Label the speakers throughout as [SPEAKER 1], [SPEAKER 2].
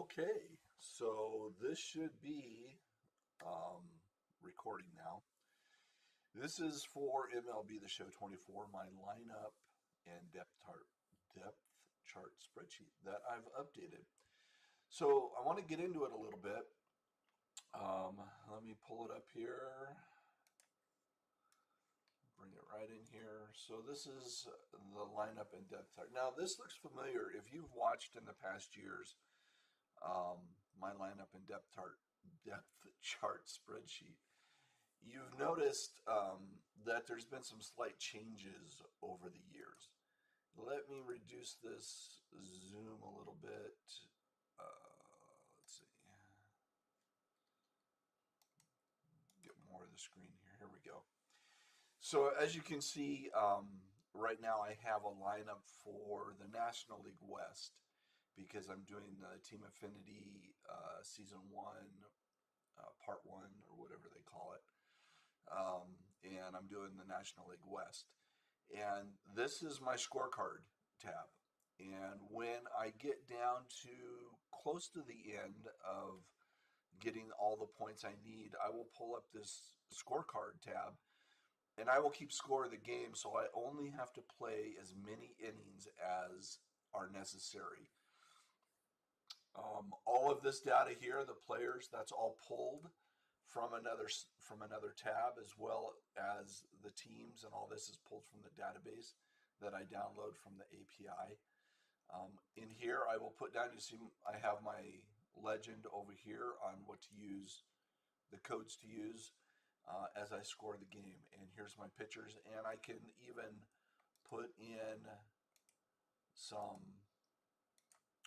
[SPEAKER 1] Okay, so this should be recording now. This is for MLB The Show 24, my lineup and depth chart spreadsheet that I've updated. So I want to get into it a little bit. Let me pull it up here, bring it right in here. So this is the lineup and depth chart. Now this looks familiar if you've watched in the past years my lineup and depth chart spreadsheet. You've noticed that there's been some slight changes over the years. Let me reduce this zoom a little bit. Let's see. Get more of the screen here. Here we go. So as you can see, right now I have a lineup for the National League West because I'm doing the Team Affinity Season 1, Part 1, or whatever they call it. And I'm doing the National League West. And this is my scorecard tab. And when I get down to close to the end of getting all the points I need, I will pull up this scorecard tab and I will keep score of the game, so I only have to play as many innings as are necessary. All of this data here, the players, that's all pulled from another tab, as well as the teams, and all this is pulled from the database that I download from the API. In here, I will put down, you see I have my legend over here on what to use, the codes to use as I score the game. And here's my pitchers, and I can even put in some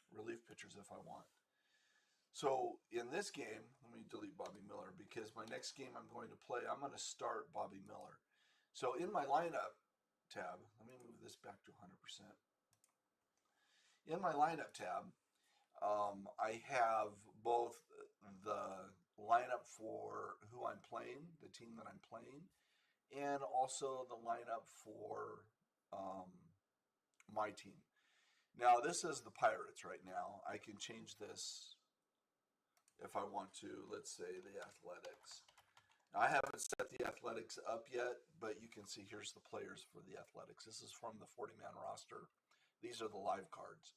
[SPEAKER 1] relief pitchers if I want. So in this game, let me delete Bobby Miller because my next game I'm going to play, I'm going to start Bobby Miller. So in my lineup tab, let me move this back to 100%. In my lineup tab, I have both the lineup for who I'm playing, the team that I'm playing, and also the lineup for my team. Now this is the Pirates right now. I can change this if I want to. Let's say the Athletics. Now, I haven't set the Athletics up yet, but you can see here's the players for the Athletics. This is from the 40-man roster. These are the live cards.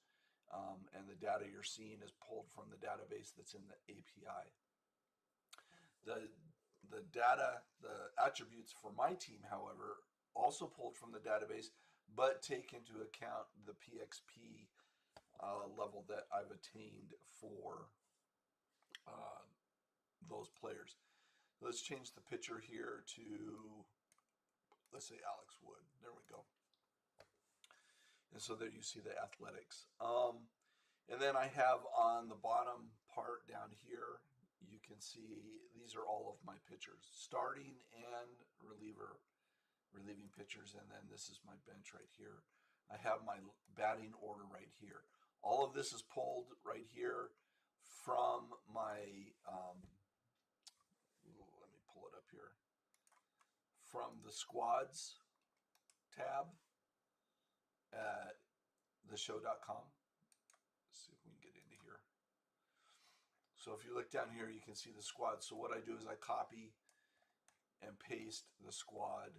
[SPEAKER 1] And the data you're seeing is pulled from the database that's in the API. The data, the attributes for my team, however, also pulled from the database, but take into account the PXP level that I've attained for those players. Let's change the pitcher here to, let's say, Alex Wood. There we go. And so there you see the Athletics. And then I have on the bottom part down here, you can see these are all of my pitchers, starting and relieving pitchers. And then this is my bench right here. I have my batting order right here. All of this is pulled right here from my, let me pull it up here, from the squads tab at theshow.com. Let's see if we can get into here. So if you look down here, you can see the squad. So what I do is I copy and paste the squad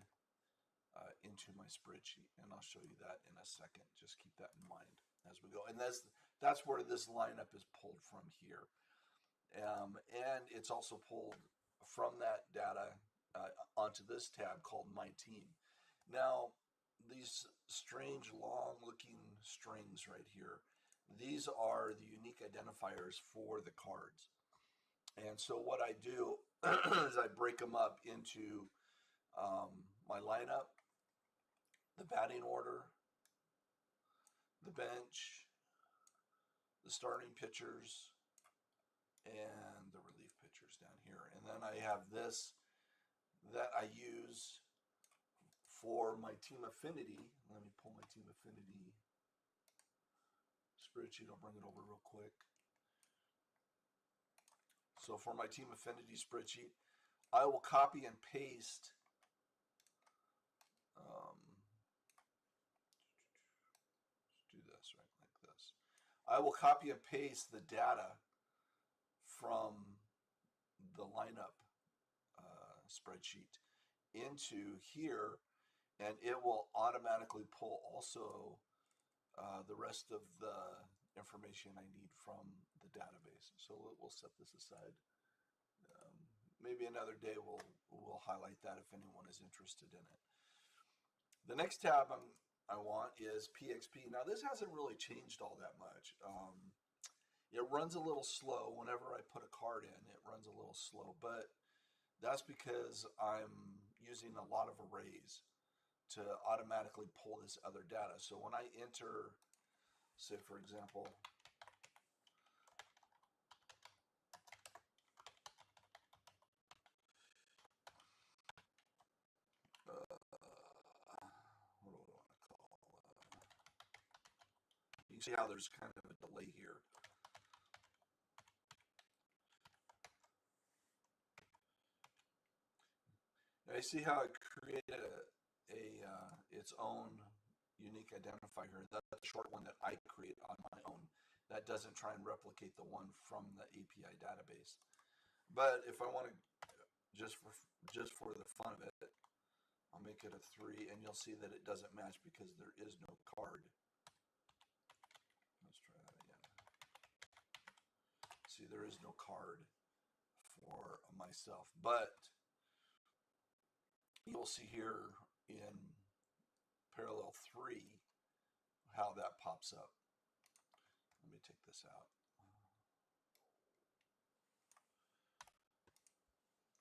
[SPEAKER 1] into my spreadsheet, and I'll show you that in a second. Just keep that in mind as we go. And that's where this lineup is pulled from here. And it's also pulled from that data onto this tab called My Team. Now, these strange long-looking strings right here, these are the unique identifiers for the cards. And so what I do is I break them up into my lineup, the batting order, the bench, the starting pitchers, and the relief pitchers down here. And then I have this that I use for my team affinity. Let me pull my team affinity spreadsheet. I'll bring it over real quick. So for my team affinity spreadsheet, I will copy and paste let's do this right like this. I will copy and paste the data from the lineup spreadsheet into here, and it will automatically pull also the rest of the information I need from the database. So we'll set this aside. Maybe another day we'll highlight that if anyone is interested in it. The next tab I want is PXP. Now this hasn't really changed all that much. It runs a little slow whenever I put a card in. It runs a little slow, but that's because I'm using a lot of arrays to automatically pull this other data. So when I enter, say for example, what do I want to call? You can see how there's kind of a delay here. I see how it created its own unique identifier here. That's the short one that I create on my own. That doesn't try and replicate the one from the API database. But if I want to, just for the fun of it, I'll make it a 3, and you'll see that it doesn't match because there is no card. Let's try that again. See, there is no card for myself, but you'll see here in parallel 3 how that pops up. Let me take this out.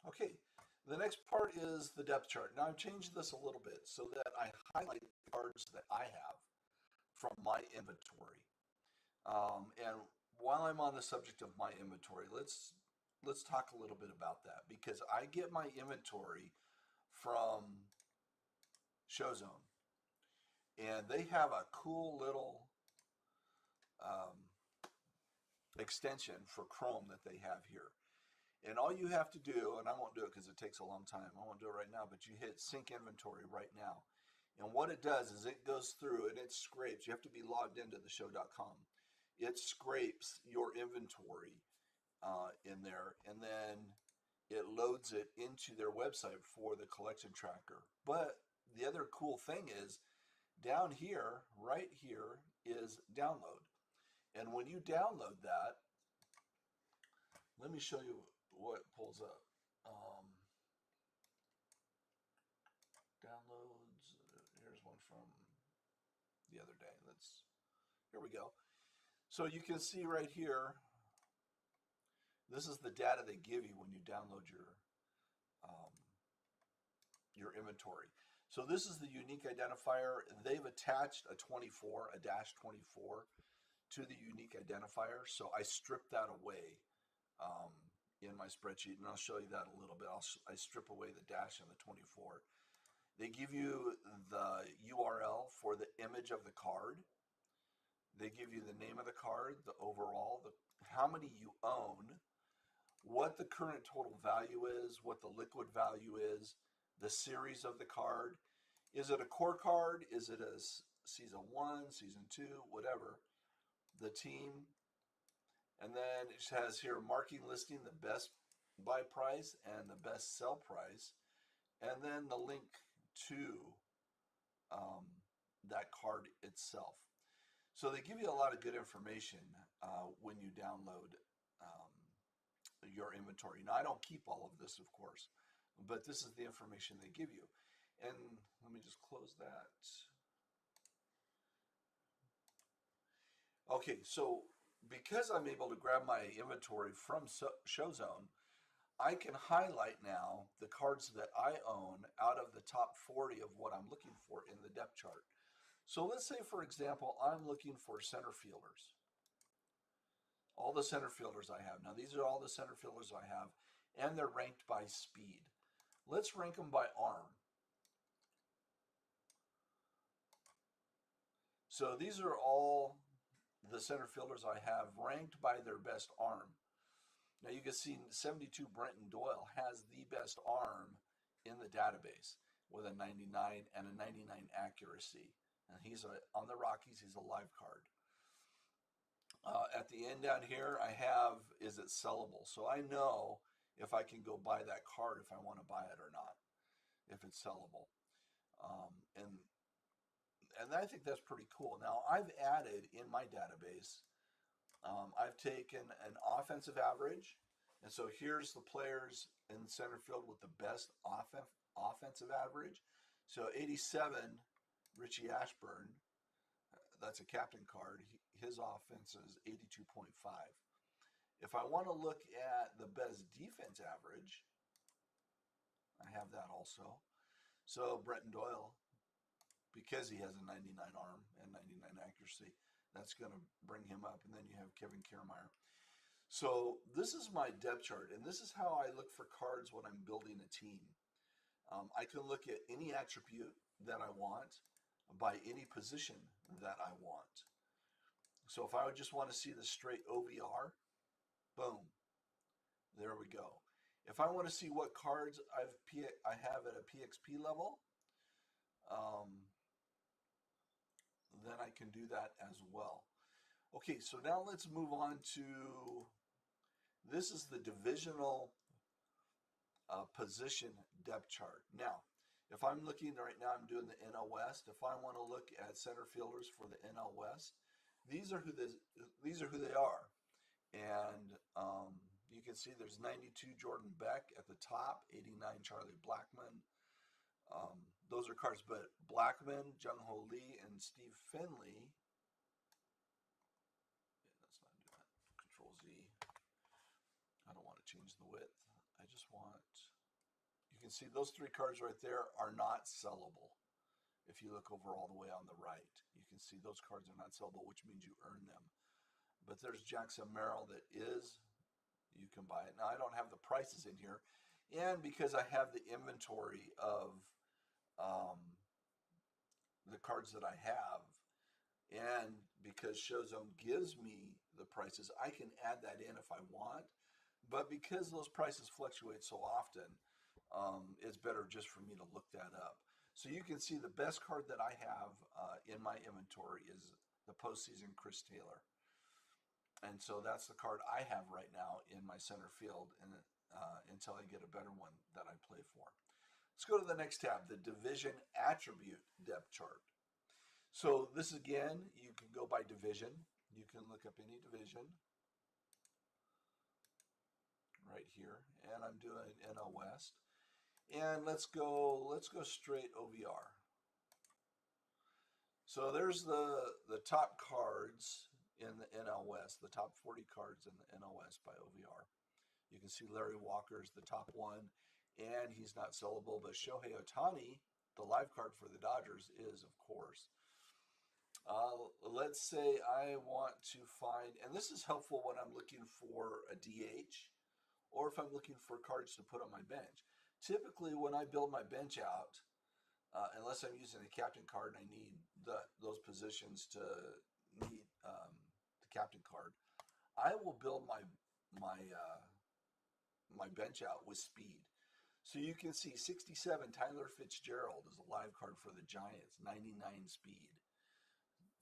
[SPEAKER 1] Okay, the next part is the depth chart. Now I've changed this a little bit so that I highlight the cards that I have from my inventory. And while I'm on the subject of my inventory, let's talk a little bit about that, because I get my inventory from ShowZone, and they have a cool little extension for Chrome that they have here. And all you have to do, and I won't do it because it takes a long time, I won't do it right now, but you hit sync inventory right now. And what it does is it goes through and it scrapes. You have to be logged into the show.com. It scrapes your inventory in there, and then it loads it into their website for the collection tracker. But the other cool thing is down here, right here, is download. And when you download that, let me show you what pulls up. Downloads, here's one from the other day. Here we go. So you can see right here, this is the data they give you when you download your inventory. So this is the unique identifier. They've attached a 24, a dash 24 to the unique identifier. So I stripped that away in my spreadsheet, and I'll show you that a little bit. I strip away the dash and the 24. They give you the URL for the image of the card. They give you the name of the card, the overall, how many you own, what the current total value is, what the liquid value is, the series of the card. Is it a core card? Is it a season 1, season 2, whatever? The team. And then it has here marking listing the best buy price and the best sell price. And then the link to that card itself. So they give you a lot of good information when you download your inventory. Now, I don't keep all of this, of course, but this is the information they give you. And let me just close that. Okay, so because I'm able to grab my inventory from ShowZone, I can highlight now the cards that I own out of the top 40 of what I'm looking for in the depth chart. So let's say, for example, I'm looking for center fielders. All the center fielders I have. Now, these are all the center fielders I have, and they're ranked by speed. Let's rank them by arm. So these are all the center fielders I have ranked by their best arm. Now you can see 72 Brenton Doyle has the best arm in the database with a 99 and a 99 accuracy. And he's on the Rockies, he's a live card. At the end down here, I have, is it sellable? So I know if I can go buy that card if I want to buy it or not, if it's sellable. Um, and and I think that's pretty cool. Now I've added in my database, I've taken an offensive average, and so here's the players in center field with the best offensive average. So 87, Richie Ashburn, that's a captain card. His offense is 82.5. If I want to look at the best defense average, I have that also. So Brenton Doyle, because he has a 99 arm and 99 accuracy, that's going to bring him up. And then you have Kevin Kiermaier. So this is my depth chart, and this is how I look for cards when I'm building a team. I can look at any attribute that I want by any position that I want. So if I would just want to see the straight OVR, boom, there we go. If I want to see what cards I have at a PXP level, um, then I can do that as well. Okay, so now let's move on to, this is the divisional position depth chart. Now, if I'm looking right now, I'm doing the NL West. If I want to look at center fielders for the NL West, these are who they are. And you can see there's 92 Jordan Beck at the top, 89 Charlie Blackmon. Those are cards, but Blackmon, Jung Ho Lee, and Steve Finley. Yeah, let's not do that. Control Z. I don't want to change the width. I just want, you can see those three cards right there are not sellable. If you look over all the way on the right, you can see those cards are not sellable, which means you earn them. But there's Jackson Merrill that is, you can buy it. Now I don't have the prices in here, and because I have the inventory of the cards that I have, and because ShowZone gives me the prices, I can add that in if I want. But because those prices fluctuate so often, it's better just for me to look that up. So you can see the best card that I have in my inventory is the postseason Chris Taylor. And so that's the card I have right now in my center field, and until I get a better one that I play for. Let's go to the next tab, the division attribute depth chart. So this again, you can go by division. You can look up any division right here, and I'm doing NL West. And let's go straight OVR. So there's the top cards in the NL West, the top 40 cards in the NL West by OVR. You can see Larry Walker's the top one, and he's not sellable, but Shohei Ohtani, the live card for the Dodgers, is, of course. Let's say I want to find, and this is helpful when I'm looking for a DH, or if I'm looking for cards to put on my bench. Typically, when I build my bench out, unless I'm using a captain card and I need those positions to meet the captain card, I will build my bench out with speed. So you can see 67 Tyler Fitzgerald is a live card for the Giants, 99 speed,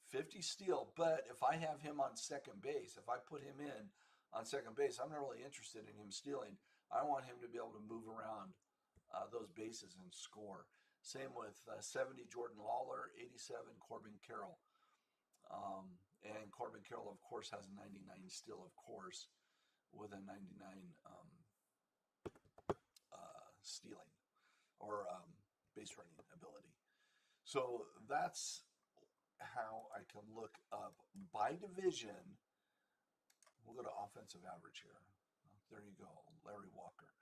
[SPEAKER 1] 50 steal. But if I have him on second base, if I put him in on second base, I'm not really interested in him stealing. I want him to be able to move around those bases and score. Same with 70 Jordan Lawler, 87 Corbin Carroll. And Corbin Carroll, of course, has a 99 steal, of course, with a 99 stealing or base running ability. So that's how I can look up by division. We'll go to offensive average here. There you go, Larry Walker.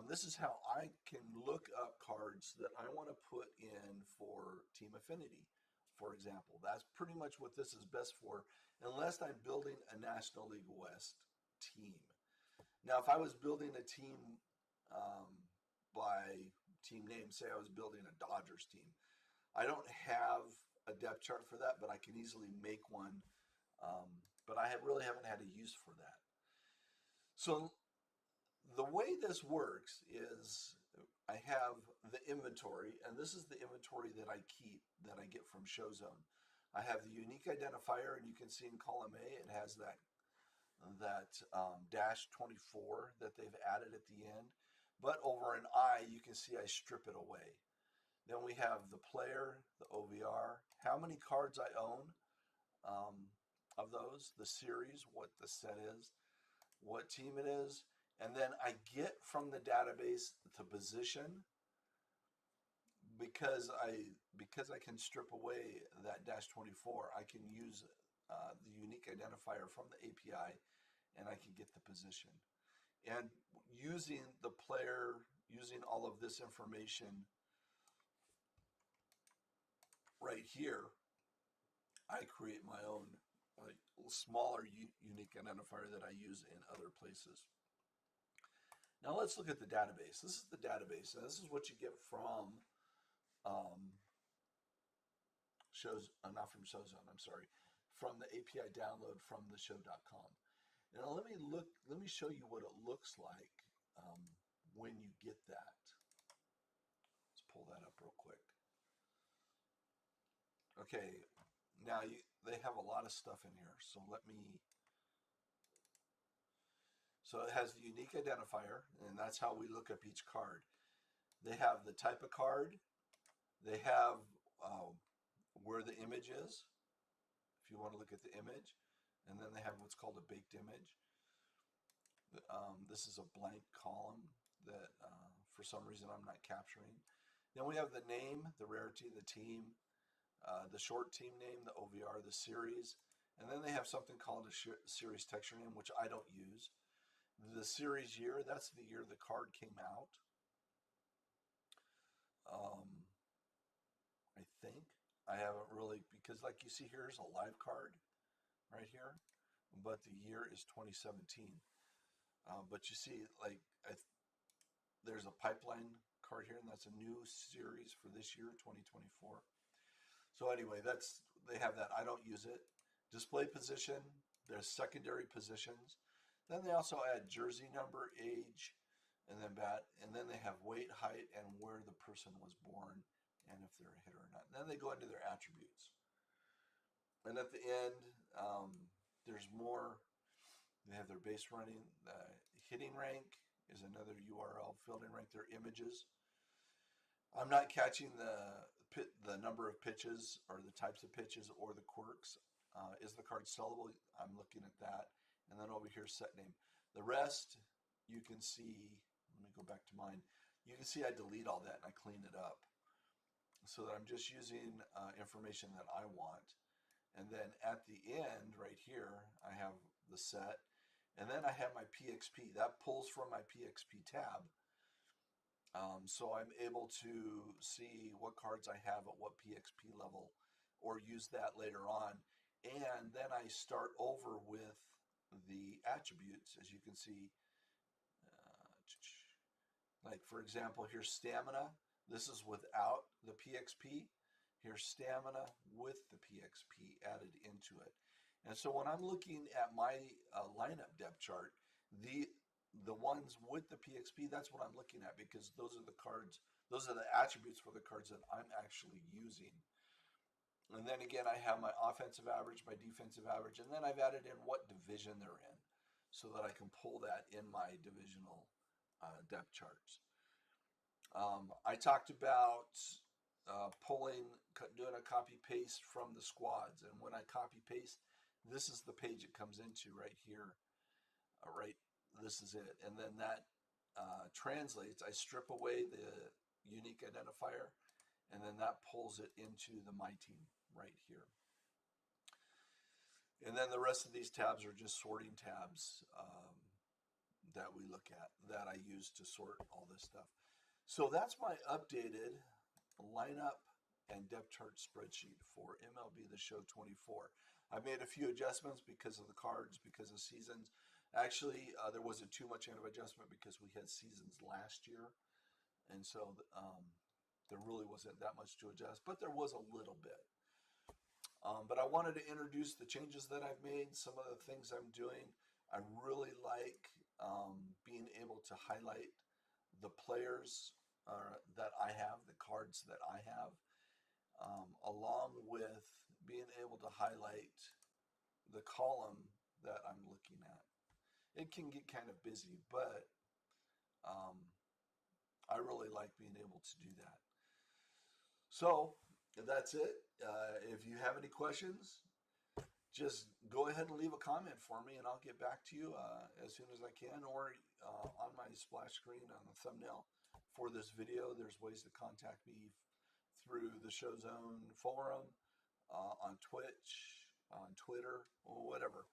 [SPEAKER 1] This is how I can look up cards that I want to put in for team affinity, for example. That's pretty much what this is best for, unless I'm building a National League West team. Now, if I was building a team by team name, say I was building a Dodgers team, I don't have a depth chart for that, but I can easily make one. But I really haven't had a use for that. So the way this works is I have the inventory, and this is the inventory that I keep, that I get from ShowZone. I have the unique identifier, and you can see in column A it has that dash 24 that they've added at the end. But over in I, you can see I strip it away. Then we have the player, the OVR, how many cards I own um, of those, the series, what the set is, what team it is, and then I get from the database the position because I can strip away that dash 24. I can use the unique identifier from the API, and I can get the position. And using the player, using all of this information right here, I create my own smaller unique identifier that I use in other places. Now let's look at the database. This is the database. Now this is what you get from not from Showzone, I'm sorry, from the API download from theshow.com. Now let me show you what it looks like when you get that. Let's pull that up real quick. Okay, now they have a lot of stuff in here, so so it has the unique identifier, and that's how we look up each card. They have the type of card, they have where the image is, if you want to look at the image, and then they have what's called a baked image. This is a blank column that for some reason I'm not capturing. Then we have the name, the rarity, the team, the short team name, the OVR, the series, and then they have something called a series texture name, which I don't use. The series year, that's the year the card came out. I think I haven't really, because like you see here's a live card right here, but the year is 2017. But you see, like, there's a pipeline card here, and that's a new series for this year, 2024. So anyway, they have that. I don't use it. Display position, there's secondary positions. Then they also add jersey number, age, and then bat, and then they have weight, height, and where the person was born, and if they're a hitter or not. And then they go into their attributes. And at the end, there's more. They have their base running. Hitting rank is another URL. Fielding rank, their images. I'm not catching the number of pitches or the types of pitches or the quirks. Is the card sellable? I'm looking at that. And then over here, set name. The rest, you can see, let me go back to mine. You can see I delete all that and I clean it up so that I'm just using information that I want. And then at the end, right here, I have the set. And then I have my PXP. That pulls from my PXP tab. So I'm able to see what cards I have at what PXP level or use that later on. And then I start over with the attributes, as you can see. Like, for example, here's stamina. This is without the PXP. Here's stamina with the PXP added into it. And so when I'm looking at my lineup depth chart, the ones with the PXP, that's what I'm looking at, because those are the cards, those are the attributes for the cards that I'm actually using. And then again, I have my offensive average, my defensive average, and then I've added in what division they're in so that I can pull that in my divisional depth charts. I talked about doing a copy paste from the squads. And when I copy paste, this is the page it comes into right here. This is it. And then that translates. I strip away the unique identifier, and then that pulls it into the My Team right here. And then the rest of these tabs are just sorting tabs that we look at, that I use to sort all this stuff. So that's my updated lineup and depth chart spreadsheet for MLB The Show 24. I made a few adjustments because of the cards, because of seasons. Actually, there wasn't too much of an adjustment because we had seasons last year. And so there really wasn't that much to adjust, but there was a little bit. But I wanted to introduce the changes that I've made, some of the things I'm doing. I really like being able to highlight the players that I have, the cards that I have, along with being able to highlight the column that I'm looking at. It can get kind of busy, but um, I really like being able to do that. So that's it. If you have any questions, just go ahead and leave a comment for me, and I'll get back to you as soon as I can, or on my splash screen on the thumbnail for this video. There's ways to contact me through the Show Zone forum, on Twitch, on Twitter, or whatever.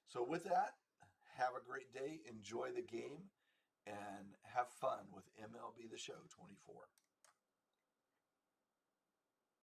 [SPEAKER 1] So with that, have a great day, enjoy the game, and have fun with MLB The Show 24.